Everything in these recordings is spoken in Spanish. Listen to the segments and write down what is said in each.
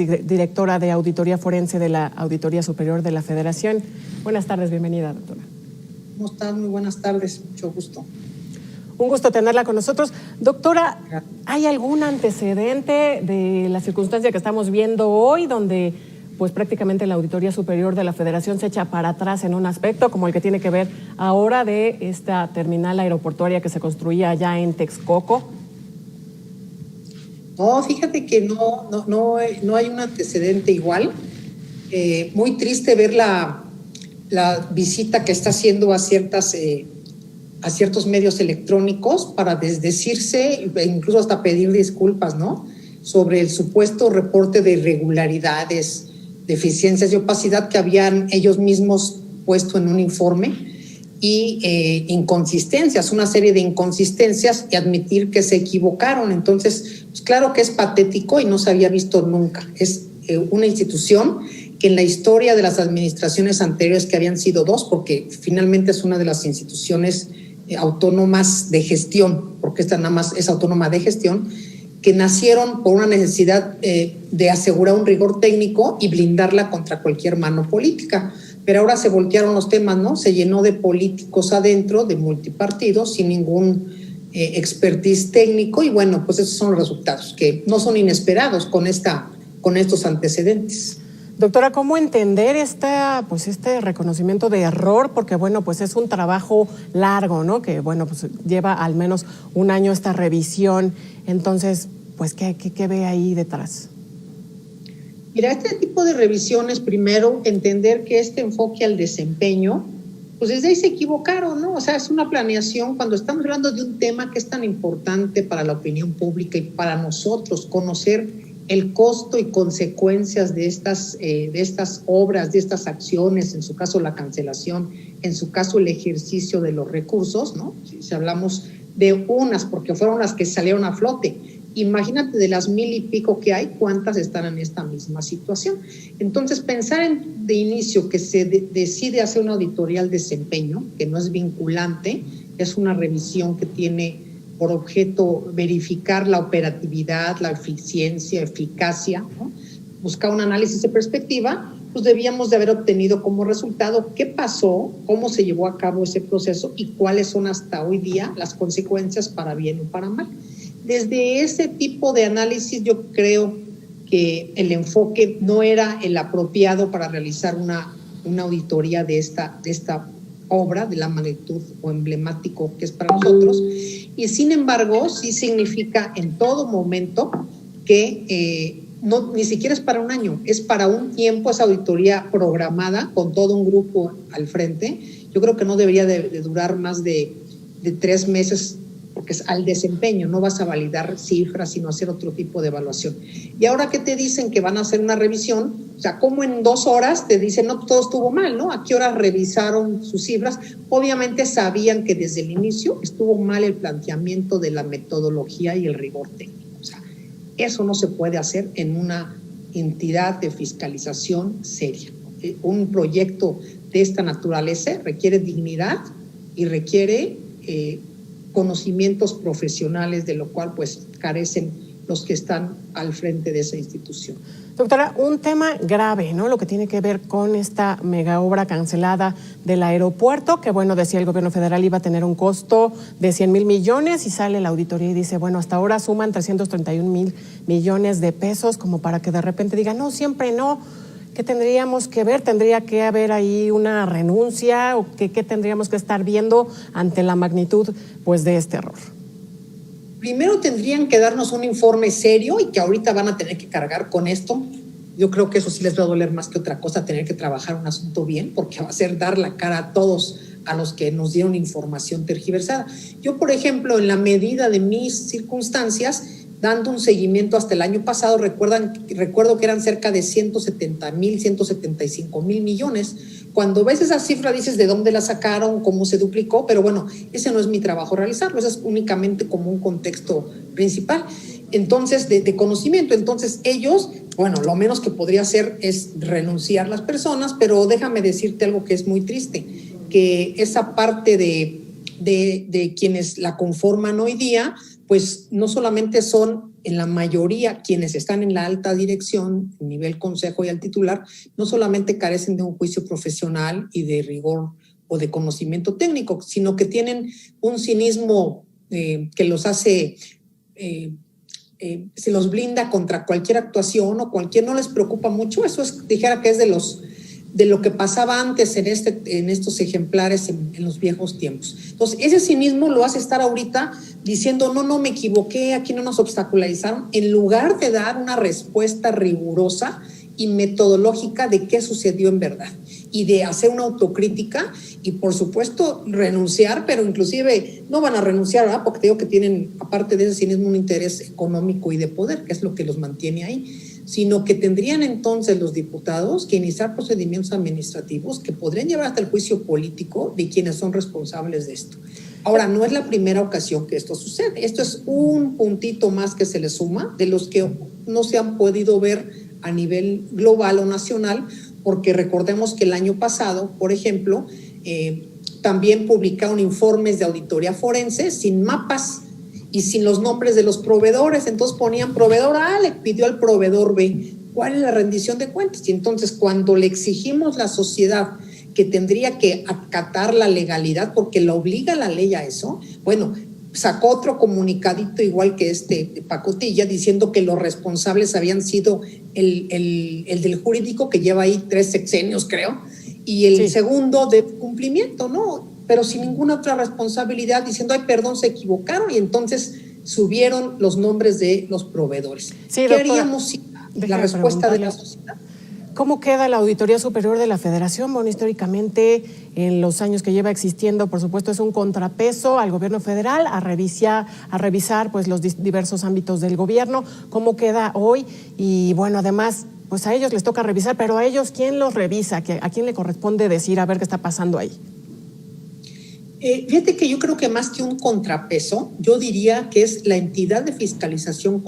directora de Auditoría Forense de la Auditoría Superior de la Federación. Buenas tardes, bienvenida, doctora. ¿Cómo estás? Muy buenas tardes, mucho gusto. Un gusto tenerla con nosotros. Doctora, ¿hay algún antecedente de la circunstancia que estamos viendo hoy donde pues prácticamente la Auditoría Superior de la Federación se echa para atrás en un aspecto como el que tiene que ver ahora de esta terminal aeroportuaria que se construía allá en Texcoco? No, fíjate que no hay un antecedente igual. Muy triste ver la visita que está haciendo a ciertos medios electrónicos para desdecirse e incluso hasta pedir disculpas, ¿no? Sobre el supuesto reporte de irregularidades, deficiencias y opacidad que habían ellos mismos puesto en un informe y inconsistencias, una serie de inconsistencias y admitir que se equivocaron. Entonces, pues claro que es patético y no se había visto nunca. Es una institución que en la historia de las administraciones anteriores, que habían sido dos, porque finalmente es una de las instituciones autónomas de gestión, porque esta nada más es autónoma de gestión, que nacieron por una necesidad de asegurar un rigor técnico y blindarla contra cualquier mano política. Pero ahora se voltearon los temas, ¿no? Se llenó de políticos adentro, de multipartidos, sin ningún expertise técnico, y bueno, pues esos son los resultados, que no son inesperados con estos antecedentes. Doctora, ¿cómo entender este reconocimiento de error? Porque, bueno, pues es un trabajo largo, ¿no? Que, bueno, pues lleva al menos un año esta revisión. Entonces, pues, ¿qué ve ahí detrás? Mira, este tipo de revisiones, primero, entender que este enfoque al desempeño, pues desde ahí se equivocaron, ¿no? O sea, es una planeación cuando estamos hablando de un tema que es tan importante para la opinión pública y para nosotros, conocer el costo y consecuencias de estas obras, de estas acciones, en su caso la cancelación, en su caso el ejercicio de los recursos, ¿no? Si hablamos de unas, porque fueron las que salieron a flote. Imagínate de las 1,000 y pico que hay, cuántas están en esta misma situación. Entonces, pensar de inicio que se decide hacer una auditoría al desempeño, que no es vinculante, es una revisión que tiene por objeto verificar la operatividad, la eficiencia, eficacia, ¿no? Buscar un análisis de perspectiva, pues debíamos de haber obtenido como resultado qué pasó, cómo se llevó a cabo ese proceso y cuáles son hasta hoy día las consecuencias para bien o para mal. Desde ese tipo de análisis yo creo que el enfoque no era el apropiado para realizar una auditoría de esta obra, de la magnitud o emblemático que es para nosotros, y sin embargo sí significa en todo momento que ni siquiera es para un año, es para un tiempo esa auditoría programada con todo un grupo al frente. Yo creo que no debería de durar más de 3 meses, porque es al desempeño, no vas a validar cifras, sino hacer otro tipo de evaluación. Y ahora que te dicen que van a hacer una revisión, o sea, como en 2 horas te dicen, no, todo estuvo mal, ¿no? ¿A qué horas revisaron sus cifras? Obviamente sabían que desde el inicio estuvo mal el planteamiento de la metodología y el rigor técnico. O sea, eso no se puede hacer en una entidad de fiscalización seria. Un proyecto de esta naturaleza requiere dignidad y requiere conocimientos profesionales, de lo cual pues carecen los que están al frente de esa institución. Doctora, un tema grave, ¿no? Lo que tiene que ver con esta mega obra cancelada del aeropuerto, que bueno, decía el gobierno federal iba a tener un costo de 100,000 millones y sale la auditoría y dice, bueno, hasta ahora suman 331,000 millones de pesos, como para que de repente digan, no, siempre no. ¿Qué tendríamos que ver? ¿Tendría que haber ahí una renuncia o qué tendríamos que estar viendo ante la magnitud pues de este error? Primero tendrían que darnos un informe serio y que ahorita van a tener que cargar con esto. Yo creo que eso sí les va a doler más que otra cosa, tener que trabajar un asunto bien, porque va a ser dar la cara a todos a los que nos dieron información tergiversada. Yo, por ejemplo, en la medida de mis circunstancias, dando un seguimiento hasta el año pasado, recuerdo que eran cerca de 170,000, 175,000 millones. Cuando ves esa cifra dices de dónde la sacaron, cómo se duplicó, pero bueno, ese no es mi trabajo realizarlo, eso es únicamente como un contexto principal. Entonces, de conocimiento. Entonces, ellos, bueno, lo menos que podría hacer es renunciar las personas, pero déjame decirte algo que es muy triste, que esa parte de quienes la conforman hoy día pues no solamente son en la mayoría quienes están en la alta dirección, nivel consejo y al titular, no solamente carecen de un juicio profesional y de rigor o de conocimiento técnico, sino que tienen un cinismo que los hace, se los blinda contra cualquier actuación o cualquier, no les preocupa mucho. Eso es, dijera que es de lo que pasaba antes en estos ejemplares en los viejos tiempos. Entonces, ese cinismo lo hace estar ahorita diciendo, no, me equivoqué, aquí no nos obstaculizaron, en lugar de dar una respuesta rigurosa y metodológica de qué sucedió en verdad y de hacer una autocrítica y, por supuesto, renunciar, pero inclusive no van a renunciar, ¿verdad? Porque te digo que tienen, aparte de ese cinismo, un interés económico y de poder, que es lo que los mantiene ahí, sino que tendrían entonces los diputados que iniciar procedimientos administrativos que podrían llevar hasta el juicio político de quienes son responsables de esto. Ahora, no es la primera ocasión que esto sucede. Esto es un puntito más que se le suma de los que no se han podido ver a nivel global o nacional, porque recordemos que el año pasado, por ejemplo, también publicaron informes de auditoría forense sin mapas y sin los nombres de los proveedores. Entonces ponían proveedor A, le pidió al proveedor B, ¿cuál es la rendición de cuentas? Y entonces cuando le exigimos a la sociedad que tendría que acatar la legalidad, porque la obliga la ley a eso, bueno, sacó otro comunicadito igual que de pacotilla, diciendo que los responsables habían sido el del jurídico, que lleva ahí 3 sexenios, creo, y el segundo de cumplimiento, ¿no? Pero sin ninguna otra responsabilidad, diciendo, ay, perdón, se equivocaron, y entonces subieron los nombres de los proveedores. Sí, ¿Qué doctora, haríamos si la respuesta de la sociedad? ¿Cómo queda la Auditoría Superior de la Federación? Bueno, históricamente, en los años que lleva existiendo, por supuesto, es un contrapeso al gobierno federal a revisar pues, los diversos ámbitos del gobierno. ¿Cómo queda hoy? Y bueno, además, pues a ellos les toca revisar, pero a ellos, ¿quién los revisa? ¿A quién le corresponde decir a ver qué está pasando ahí? Fíjate que yo creo que más que un contrapeso, yo diría que es la entidad de fiscalización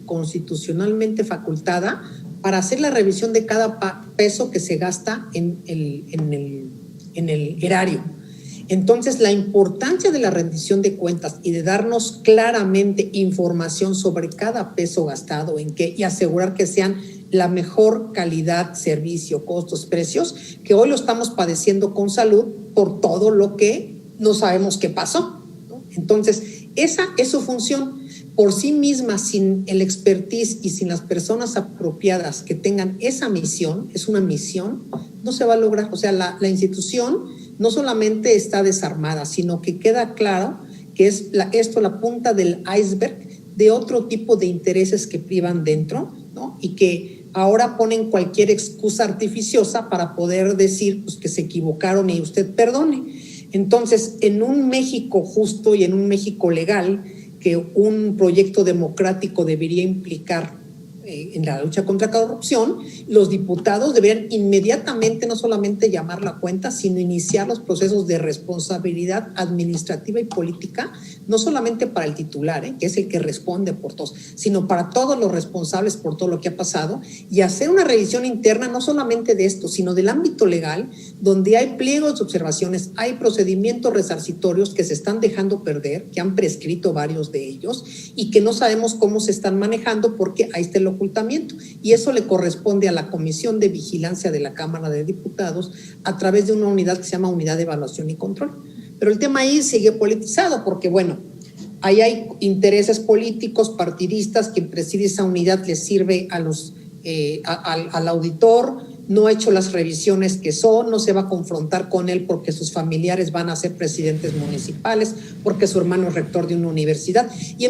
constitucionalmente facultada para hacer la revisión de cada peso que se gasta en el erario. Entonces, la importancia de la rendición de cuentas y de darnos claramente información sobre cada peso gastado en qué y asegurar que sean la mejor calidad, servicio, costos, precios, que hoy lo estamos padeciendo con salud por todo lo que no sabemos qué pasó, ¿no? Entonces, esa es su función. Por sí misma, sin el expertise y sin las personas apropiadas que tengan esa misión, es una misión, no se va a lograr. O sea, la institución no solamente está desarmada, sino que queda claro que es esto la punta del iceberg de otro tipo de intereses que privan dentro, ¿no? Y que ahora ponen cualquier excusa artificiosa para poder decir pues, que se equivocaron y usted perdone. Entonces, en un México justo y en un México legal, que un proyecto democrático debería implicar en la lucha contra la corrupción, los diputados deberían inmediatamente no solamente llamar la cuenta, sino iniciar los procesos de responsabilidad administrativa y política, no solamente para el titular, que es el que responde por todos, sino para todos los responsables por todo lo que ha pasado, y hacer una revisión interna no solamente de esto, sino del ámbito legal, donde hay pliegos de observaciones, hay procedimientos resarcitorios que se están dejando perder, que han prescrito varios de ellos, y que no sabemos cómo se están manejando porque ahí está el ocultamiento, y eso le corresponde a la Comisión de Vigilancia de la Cámara de Diputados a través de una unidad que se llama Unidad de Evaluación y Control. Pero el tema ahí sigue politizado porque, bueno, ahí hay intereses políticos, partidistas, quien preside esa unidad le sirve al auditor, no ha hecho las revisiones que son, no se va a confrontar con él porque sus familiares van a ser presidentes municipales, porque su hermano es rector de una universidad. Y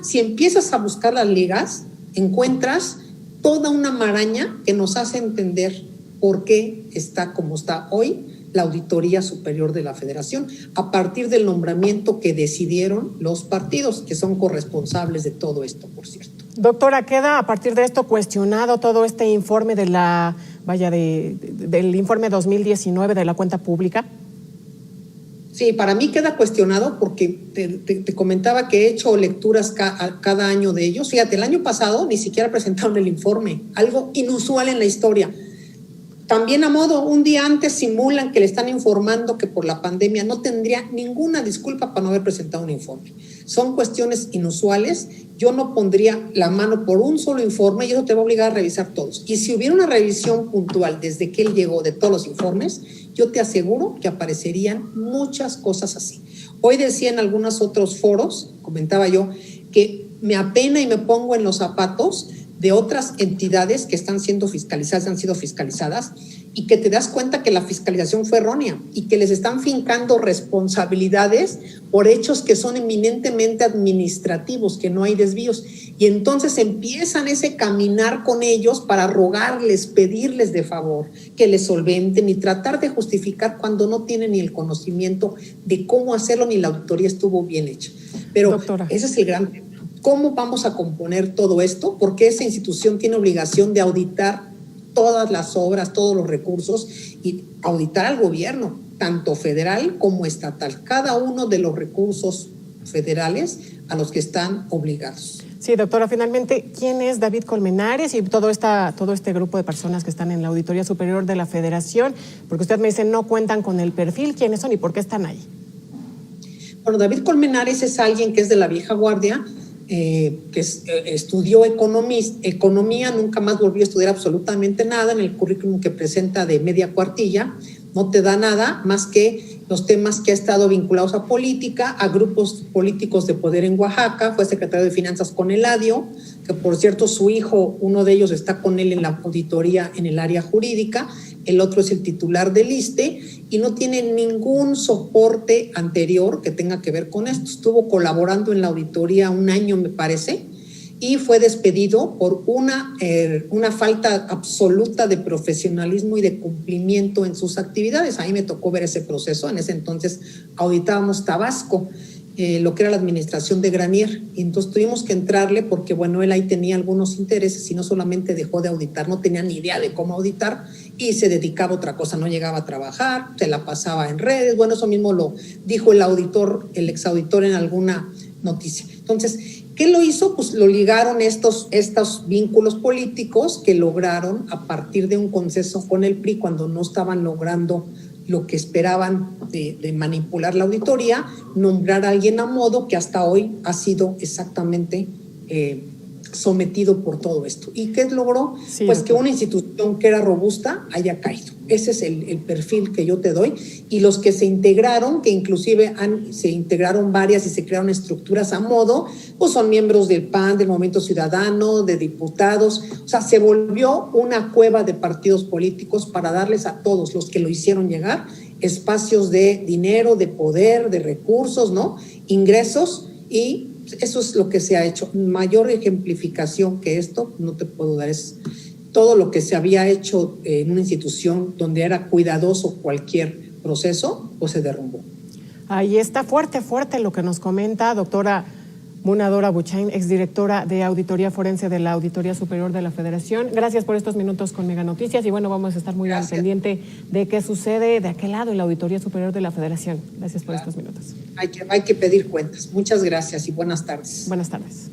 si empiezas a buscar las ligas, encuentras toda una maraña que nos hace entender por qué está como está hoy la Auditoría Superior de la Federación, a partir del nombramiento que decidieron los partidos, que son corresponsables de todo esto, por cierto. Doctora, ¿queda a partir de esto cuestionado todo este informe del informe 2019 de la cuenta pública? Sí, para mí queda cuestionado porque te comentaba que he hecho lecturas cada año de ellos. Fíjate, el año pasado ni siquiera presentaron el informe, algo inusual en la historia. También a modo, un día antes simulan que le están informando que por la pandemia no tendría ninguna disculpa para no haber presentado un informe. son cuestiones inusuales. Yo no pondría la mano por un solo informe y eso te va a obligar a revisar todos. Y si hubiera una revisión puntual desde que él llegó de todos los informes, yo te aseguro que aparecerían muchas cosas así. Hoy decía en algunos otros foros, comentaba yo, que me apena y me pongo en los zapatos de otras entidades que están siendo fiscalizadas, han sido fiscalizadas, y que te das cuenta que la fiscalización fue errónea y que les están fincando responsabilidades por hechos que son eminentemente administrativos, que no hay desvíos. Y entonces empiezan ese caminar con ellos para rogarles, pedirles de favor que les solventen y tratar de justificar cuando no tienen ni el conocimiento de cómo hacerlo ni la auditoría estuvo bien hecha. Pero doctora, ese es el gran tema. ¿Cómo vamos a componer todo esto? Porque esa institución tiene obligación de auditar todas las obras, todos los recursos y auditar al gobierno, tanto federal como estatal, cada uno de los recursos federales a los que están obligados. Sí, doctora, finalmente, ¿quién es David Colmenares y todo este grupo de personas que están en la Auditoría Superior de la Federación? Porque usted me dice no cuentan con el perfil, ¿quiénes son y por qué están ahí? Bueno, David Colmenares es alguien que es de la vieja guardia, estudió economía, nunca más volvió a estudiar absolutamente nada. En el currículum que presenta de media cuartilla no te da nada más que los temas que ha estado vinculados a política, a grupos políticos de poder en Oaxaca. Fue secretario de Finanzas con Eladio, que por cierto su hijo, uno de ellos está con él en la auditoría en el área jurídica, el otro es el titular del ISSSTE y no tiene ningún soporte anterior que tenga que ver con esto. Estuvo colaborando en la auditoría un año, me parece, y fue despedido por una falta absoluta de profesionalismo y de cumplimiento en sus actividades. A mí me tocó ver ese proceso. En ese entonces auditábamos Tabasco, lo que era la administración de Granier, y entonces tuvimos que entrarle porque, bueno, él ahí tenía algunos intereses y no solamente dejó de auditar, no tenía ni idea de cómo auditar y se dedicaba a otra cosa, no llegaba a trabajar, se la pasaba en redes. Bueno, eso mismo lo dijo el exauditor en alguna noticia. Entonces, ¿qué lo hizo? Pues lo ligaron estos vínculos políticos que lograron a partir de un consenso con el PRI cuando no estaban logrando lo que esperaban de manipular la auditoría, nombrar a alguien a modo que hasta hoy ha sido exactamente sometido por todo esto. ¿Y qué logró? Sí, pues que una institución que era robusta haya caído. Ese es el perfil que yo te doy. Y los que se integraron, que inclusive se integraron varias y se crearon estructuras a modo, pues son miembros del PAN, del Movimiento Ciudadano, de diputados. O sea, se volvió una cueva de partidos políticos para darles a todos los que lo hicieron llegar espacios de dinero, de poder, de recursos, ¿no? Ingresos, y eso es lo que se ha hecho. Mayor ejemplificación que esto no te puedo dar. Es todo lo que se había hecho en una institución donde era cuidadoso cualquier proceso, pues se derrumbó. Ahí está fuerte lo que nos comenta doctora Munadora Buchain, exdirectora de Auditoría Forense de la Auditoría Superior de la Federación. Gracias por estos minutos con Mega Noticias y bueno, vamos a estar muy al pendiente de qué sucede de aquel lado en la Auditoría Superior de la Federación. Gracias por estos minutos. Hay que pedir cuentas. Muchas gracias y buenas tardes. Buenas tardes.